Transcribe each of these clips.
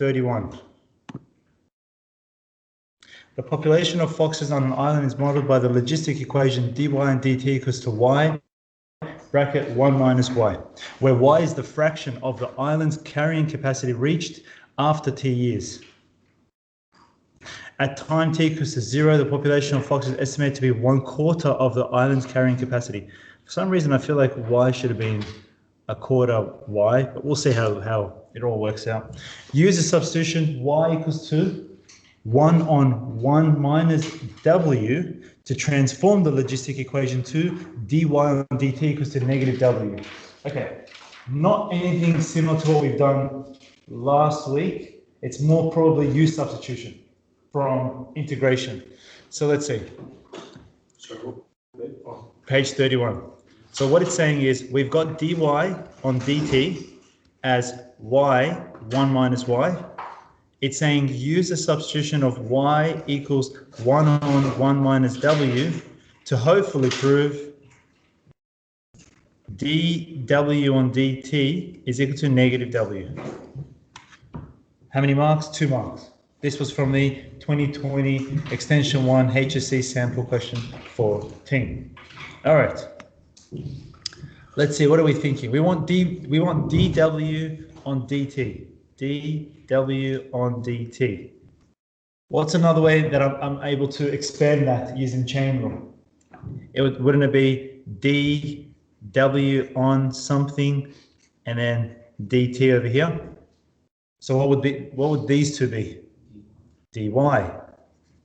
31. The population of foxes on an island is modeled by the logistic equation dy and dt equals to y, bracket 1 minus y, where y is the fraction of the island's carrying capacity reached after t years. At time t equals to 0, the population of foxes is estimated to be 1/4 of the island's carrying capacity. For some reason, I feel like y should have been 1/4 y, but we'll see how it all works out. Use a substitution, y equals to 1 on 1 minus w to transform the logistic equation to dy on dt equals to negative w. Okay, not anything similar to what we've done last week. It's more probably use substitution from integration. So let's see. Page 31. So what it's saying is we've got dy on dt as y, 1 minus y. It's saying use a substitution of y equals 1 on 1 minus w to hopefully prove dw on dt is equal to negative w. How many marks? 2 marks. This was from the 2020 Extension 1 HSC sample question 14. All right. Let's see, what are we thinking? We want dw on dt. dw on dt. What's another way that I'm able to expand that using chain rule? Wouldn't it be dw on something and then dt over here? So what would these two be? dy.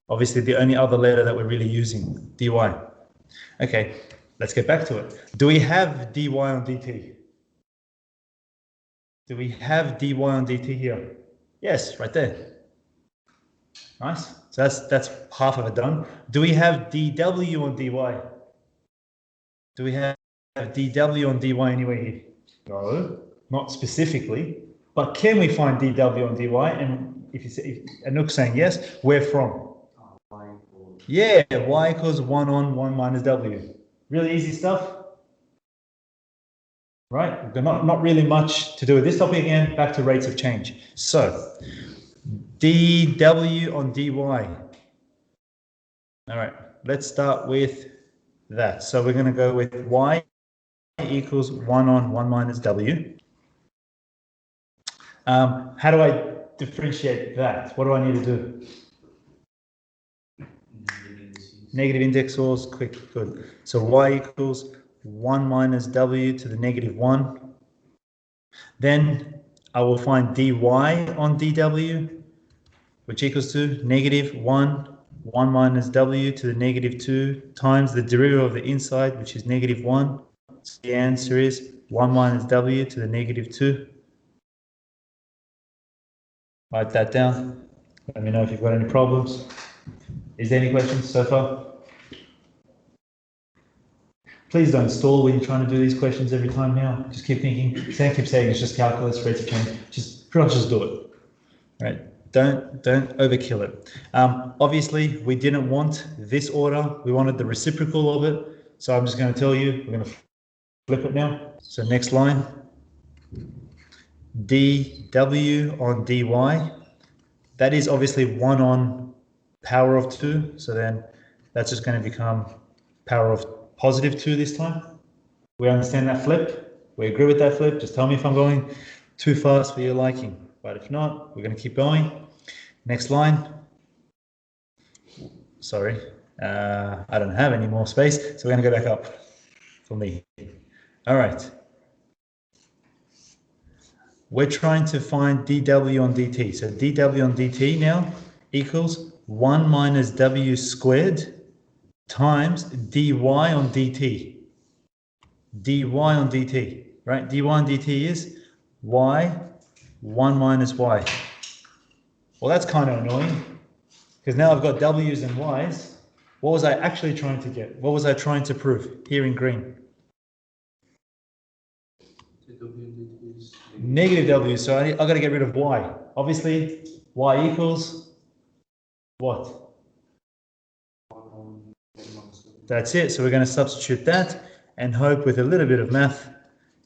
Obviously the only other letter that we're really using, dy. Okay, let's get back to it. Do we have dy on dt? Do we have dy on dt here? Yes, right there. Nice. So that's half of it done. Do we have dw on dy? Do we have dw on dy anywhere here? No, not specifically. But can we find dw on dy? And if you say, Anouk's saying yes, where from? Yeah, y equals 1 on 1 minus w. Really easy stuff. Right, not really much to do with this topic again, back to rates of change. So, dw on dy. All right, let's start with that. So we're going to go with y equals 1 on 1 minus w. How do I differentiate that? What do I need to do? Negative index source, quick, good. So y equals 1 minus w to the negative 1. Then I will find dy on dw, which equals to negative 1 minus w to the negative 2 times the derivative of the inside, which is negative 1. So the answer is 1 minus w to the negative 2. Write that down. Let me know if you've got any problems. Is there any questions so far? Please don't stall when you're trying to do these questions every time now. Just keep thinking. Sam keeps saying it's just calculus, rates of change. Pretty much just do it. Right? Don't overkill it. Obviously, we didn't want this order. We wanted the reciprocal of it. So I'm just going to tell you, we're going to flip it now. So next line. dw on dy, that is obviously 1 on power of 2, so then that's just going to become power of positive 2 this time. We understand that flip, we agree with that flip. Just tell me if I'm going too fast for your liking, but if not, we're going to keep going. Next line. Sorry, I don't have any more space, so we're going to go back up for me. All right. We're trying to find dw on dt. So dw on dt now equals 1 minus w squared times dy on dt. dy on dt, right? dy on dt is y, 1 minus y. Well, that's kind of annoying because now I've got w's and y's. What was I actually trying to get? What was I trying to prove here in green? Negative w, so I've got to get rid of y. Obviously, y equals what? That's it. So we're going to substitute that and hope with a little bit of math,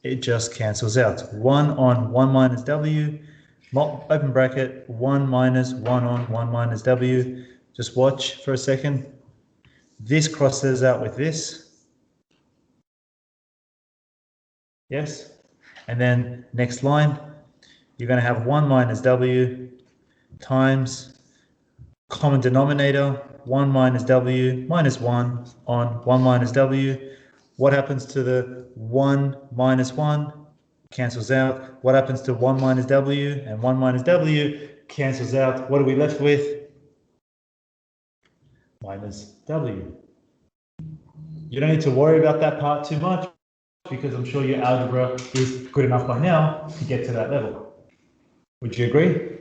it just cancels out. 1 on 1 minus w Open bracket, 1 minus 1 on 1 minus W. Just watch for a second. This crosses out with this. Yes? And then next line, you're going to have 1 minus W times common denominator, 1 minus W minus 1 on 1 minus W. What happens to the 1 minus 1? Cancels out. What happens to 1 minus W? And 1 minus W cancels out. What are we left with? Minus W. You don't need to worry about that part too much because I'm sure your algebra is good enough by now to get to that level. Would you agree?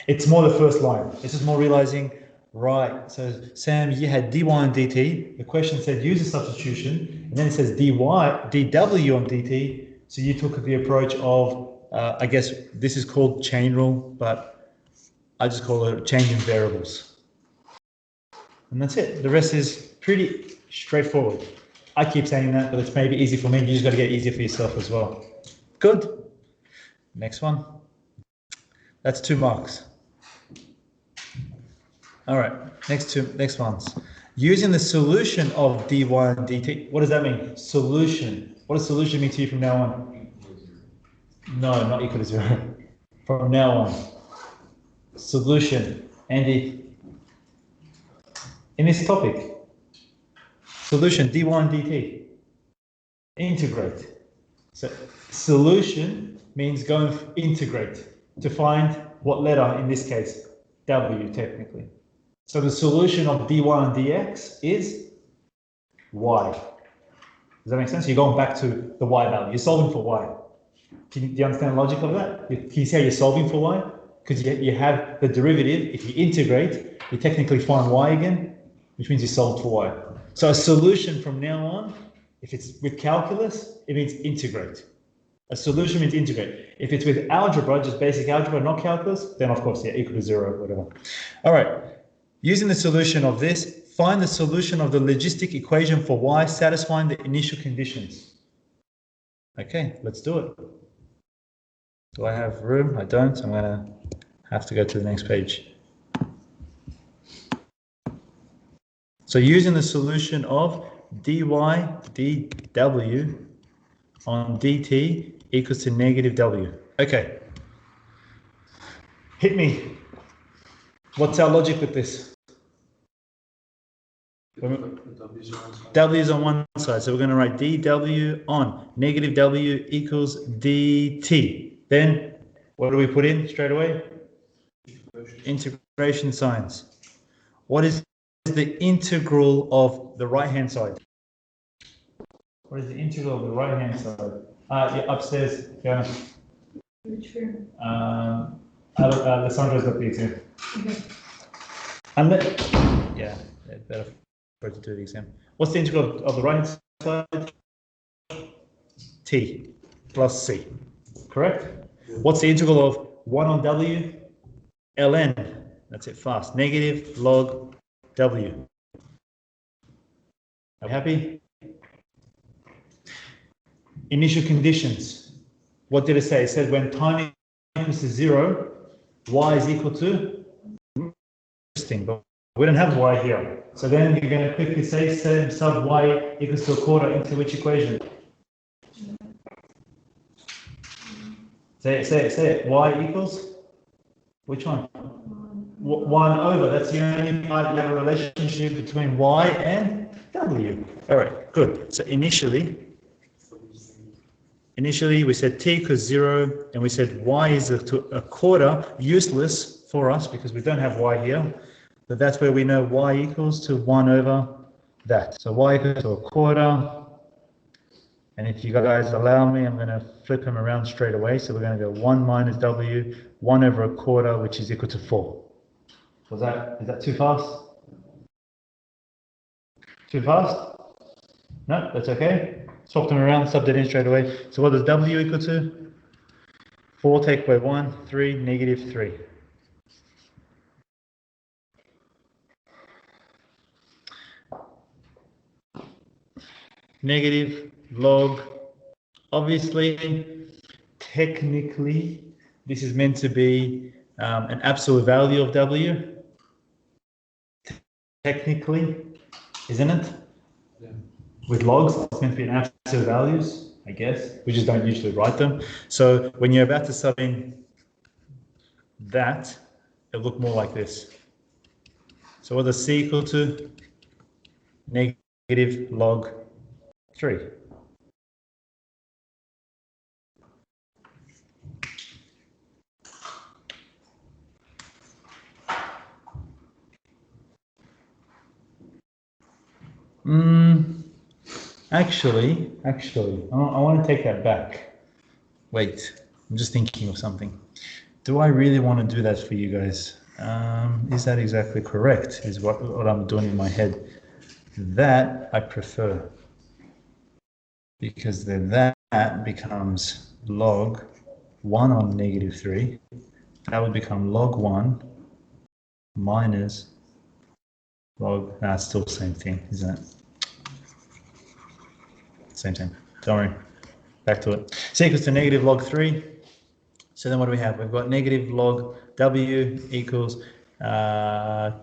It's more the first line. This is more realizing, right, so Sam, you had dy and dt. The question said use a substitution, and then it says dy, dw on dt. So you took the approach of, I guess this is called chain rule, but I just call it changing variables. And that's it. The rest is pretty straightforward. I keep saying that, but it's maybe easy for me. You just got to get it easier for yourself as well. Good. Next one. That's 2 marks. All right, next ones. Using the solution of dy and dt. What does that mean? Solution. What does solution mean to you from now on? No, not equal to 0. From now on. Solution. Andy. In this topic. Solution, dy and dt. Integrate. So solution means go and integrate to find what letter in this case? W technically. So the solution of dy and dx is y. Does that make sense? You're going back to the y value. You're solving for y. Do you understand the logic of that? Can you see how you're solving for y? Because you have the derivative. If you integrate, you technically find y again, which means you solved for y. So a solution from now on, if it's with calculus, it means integrate. A solution means integrate. If it's with algebra, just basic algebra, not calculus, then of course, yeah, equal to 0, whatever. All right. Using the solution of this, find the solution of the logistic equation for y satisfying the initial conditions. Okay, let's do it. Do I have room? I don't. I'm going to have to go to the next page. So using the solution of dy dw on dt equals to negative w. Okay. Hit me. What's our logic with this? W is on one side, so we're going to write dw on negative w equals dt. Then, what do we put in straight away? Integration signs. What is the integral of the right-hand side? What is the integral of the right-hand side? Yeah, upstairs, Fiona. Which room? Alessandra's got the exam. Okay. Yeah, better for her to do the exam. What's the integral of the right-hand side? T plus C, correct? What's the integral of 1 on W? ln, that's it, fast, negative log W. Are we happy? Initial conditions. What did it say? It said when time equals to 0, y is equal to? Interesting, but we don't have y here. So then you're going to quickly say sub y equals to a quarter into which equation? Say it. Y equals? Which one? 1 over. That's the only part you have a relationship between y and w. All right, good. So initially we said t equals 0, and we said y is a quarter, useless for us because we don't have y here. But that's where we know y equals to 1 over that. So y equals to a quarter. And if you guys allow me, I'm going to flip them around straight away. So we're going to go 1 minus w, 1 over a quarter, which is equal to 4. Is that too fast? Too fast? No, that's okay. Swap them around, sub that in straight away. So what does w equal to? 4 take away 1, 3, negative 3. Negative log. Obviously, technically, this is meant to be an absolute value of W. Technically, isn't it? Yeah. With logs, it's meant to be an absolute values, I guess. We just don't usually write them. So when you're about to sub in that, it'll look more like this. So what does C equal to? Negative log 3. Actually, I want to take that back. Wait, I'm just thinking of something. Do I really want to do that for you guys? Is that exactly correct? Is what I'm doing in my head. That I prefer. Because then that becomes log 1 on negative 3. That would become log 1 minus log, that's still the same thing, isn't it? Same thing. Don't worry. Back to it. C equals to negative log 3. So then what do we have? We've got negative log W equals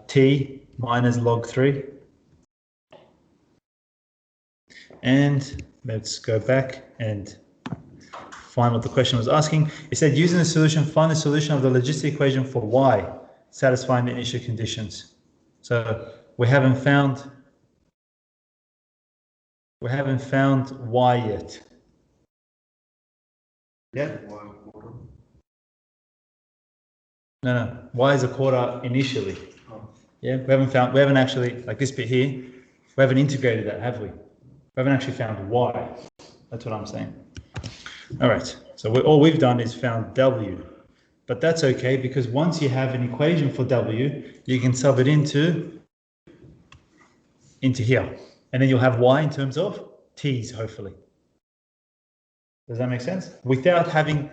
T minus log 3. And let's go back and find what the question was asking. It said using the solution, find the solution of the logistic equation for Y satisfying the initial conditions. So we haven't found Y yet. Yeah. No. Y is a quarter initially. Yeah, we haven't actually, like this bit here, we haven't integrated that, have we? We haven't actually found Y. That's what I'm saying. All right, so all we've done is found W. But that's okay, because once you have an equation for W, you can sub it into here. And then you'll have Y in terms of T's, hopefully. Does that make sense? Without having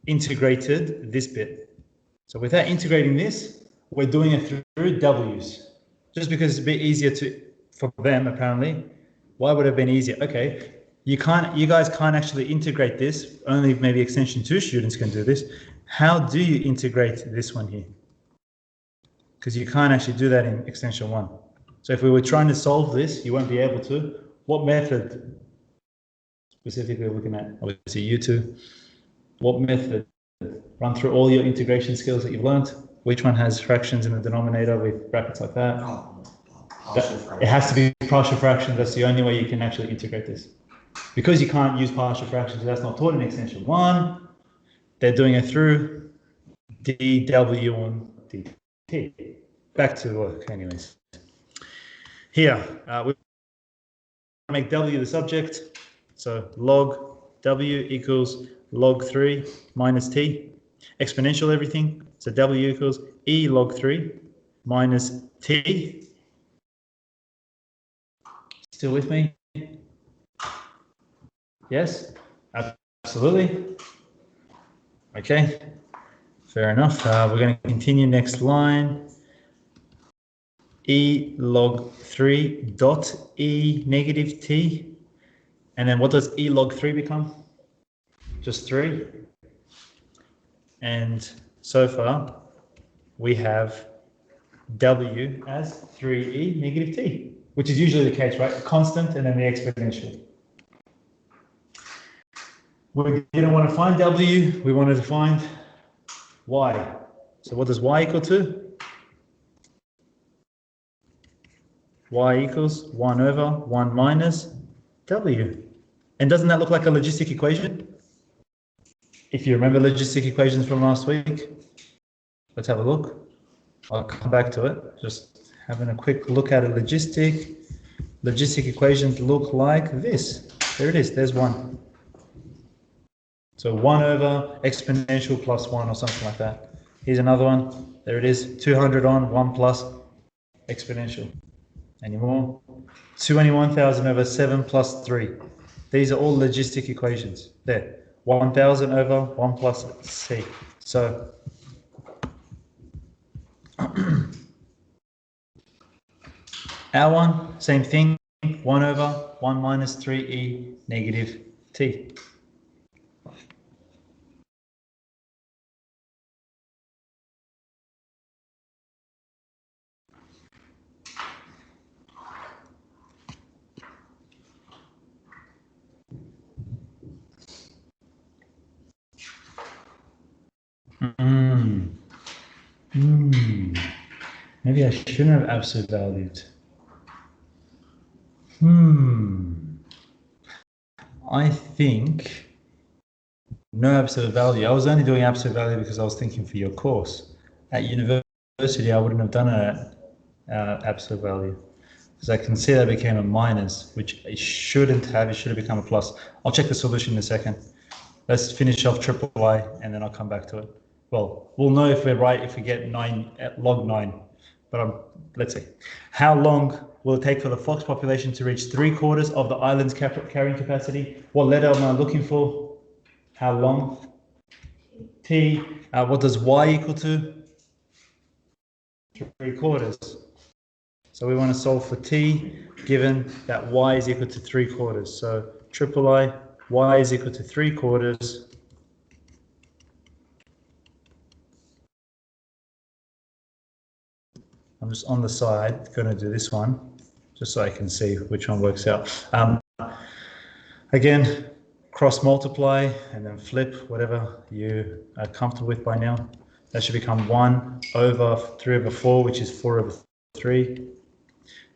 integrated this bit. So without integrating this, we're doing it through W's. Just because it's a bit easier for them, apparently. Why would it have been easier? Okay, you guys can't actually integrate this. Only maybe extension 2 students can do this. How do you integrate this one here? Because you can't actually do that in extension 1. So if we were trying to solve this, you won't be able to. What method? Specifically looking at, obviously, you two. What method? Run through all your integration skills that you've learned. Which one has fractions in the denominator with brackets like that? It has to be partial fractions. That's the only way you can actually integrate this. Because you can't use partial fractions, that's not taught in extension 1. They're doing it through dw on dt. Back to work, anyways. Here, we make w the subject. So log w equals log 3 minus t. Exponential everything. So w equals e log 3 minus t. Still with me? Yes? Absolutely. Okay. Fair enough. We're going to continue next line. E log 3 dot e negative t. And then what does e log 3 become? Just 3. And so far, we have w as 3e negative t, which is usually the case, right? Constant and then the exponential. We didn't want to find w, we wanted to find y. So what does y equal to? Y equals 1 over 1 minus w. And doesn't that look like a logistic equation? If you remember logistic equations from last week, let's have a look. I'll come back to it. Just having a quick look at a logistic. Logistic equations look like this. There it is, there's 1. So 1 over exponential plus 1 or something like that. Here's another one. There it is, 200 on 1 plus exponential. Any more? 21,000 over 7 plus 3. These are all logistic equations. There, 1,000 over 1 plus c. So our one, same thing, 1 over 1 minus 3e negative t. Maybe I shouldn't have absolute valued. I think no absolute value. I was only doing absolute value because I was thinking for your course. At university, I wouldn't have done an absolute value. Because I can see that became a minus, which it shouldn't have. It should have become a plus. I'll check the solution in a second. Let's finish off triple y, and then I'll come back to it. Well, we'll know if we're right if we get 9 at log 9. But let's see. How long will it take for the fox population to reach 3/4 of the island's carrying capacity? What letter am I looking for? How long? T. What does y equal to? 3/4. So we want to solve for t, given that y is equal to 3/4. So triple I, y is equal to 3/4. I'm just on the side going to do this one, just so I can see which one works out. Again, cross multiply and then flip, whatever you are comfortable with by now. That should become 1 over 3/4, which is 4/3.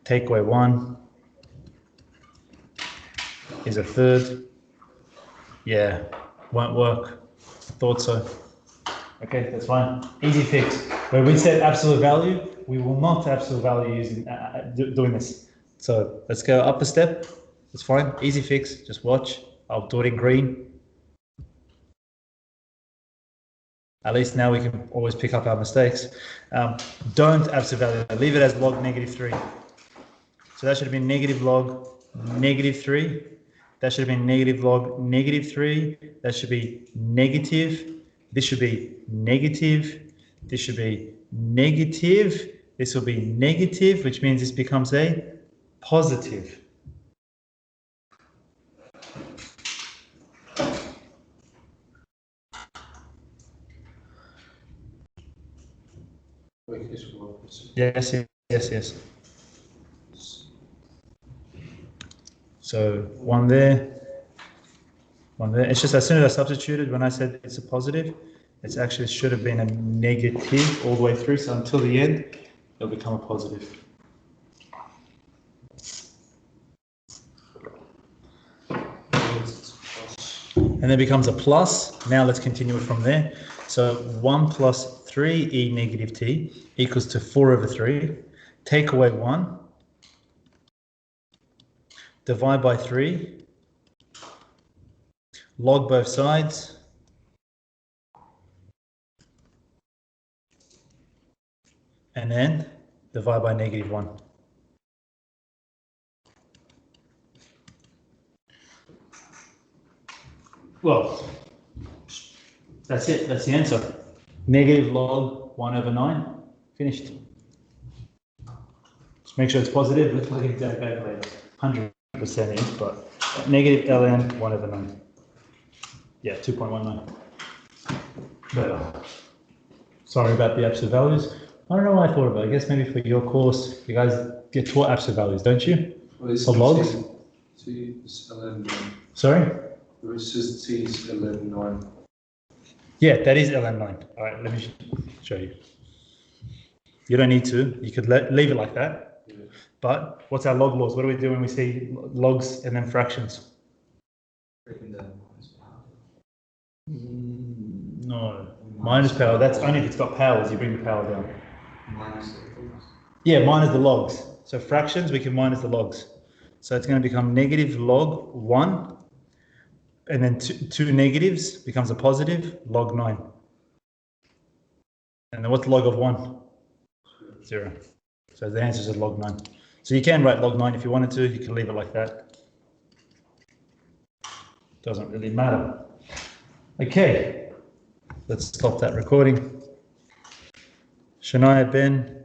Take away 1 is 1/3. Yeah, won't work. Thought so. Okay, that's fine. Easy fix. Where we set absolute value, we will not absolute value using doing this. So let's go up a step. It's fine. Easy fix. Just watch. I'll do it in green. At least now we can always pick up our mistakes. Don't absolute value. Leave it as log -3. So that should have been negative log -3. That should have been negative log -3. That should be negative. This should be negative. This should be negative. This will be negative, which means this becomes a positive. Yes, yes, yes. So one there. It's just as soon as I substituted, when I said it's a positive, it's actually should have been a negative all the way through. So until the end, it'll become a positive. And then it becomes a plus. Now let's continue it from there. So 1 plus 3e negative t equals to 4/3. Take away 1. Divide by 3. Log both sides. And then divide by -1. Well, that's it. That's the answer. Negative log 1/9. Finished. Just make sure it's positive. Let's look at that calculator. 100% is, but negative ln 1/9. Yeah, 2.19. Better. Sorry about the absolute values. I don't know why I thought about it. I guess maybe for your course, you guys get taught absolute values, don't you? Well, for logs? T is ln9. Sorry? It says T is ln9. Yeah, that is ln9. All right, let me show you. You don't need to. You could leave it like that. Yeah. But what's our log laws? What do we do when we see logs and then fractions? Breaking down minus power. No, minus power. That's only if it's got powers. You bring the power down. Minus the logs. Yeah, minus the logs. So fractions, we can minus the logs. So it's going to become negative log 1. And then two negatives becomes a positive, log 9. And then what's log of 1? 0. So the answer is log 9. So you can write log 9 if you wanted to. You can leave it like that. Doesn't really matter. Okay, let's stop that recording. Shania, Ben.